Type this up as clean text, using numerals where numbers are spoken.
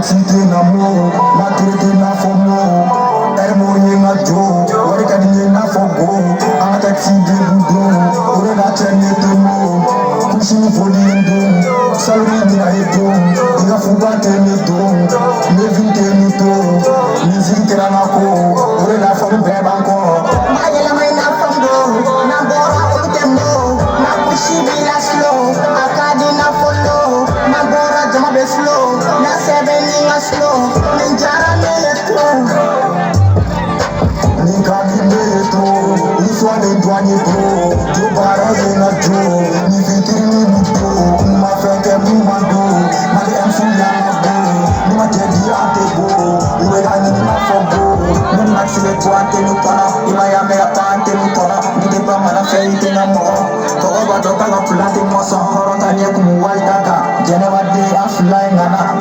City na mo, na trete na fomo. Ermo ye na jo, wari kadi ye na fogo. Ang taxi de budo, ure na chene temo. Kushi fodi ndo, saluri dina eto. Iga fuga teme to, levin teme to. Music kera na ko, ure na fogo bebanko. Ayala may na fogo, na bora utembo. Na kushi bila slow, akadi na follow. Na bora jama be slow, na seven inga slow. Ninjara neto. Nika bileto, iswa de douane pro. Jo bara na jo, ni fitiri ni buto. Ma feke mu mando, ma de amsu ya mabo. Ni ma tedi ante bo, iwe gani na fogo. Ni maxi le tuante ni kona, ima ya me apante ni kona. Ni de ba mana feite na mo. Ko ba do ka ga plati mo so horo tanye kumu waltaka. Jene wa de afly ngana.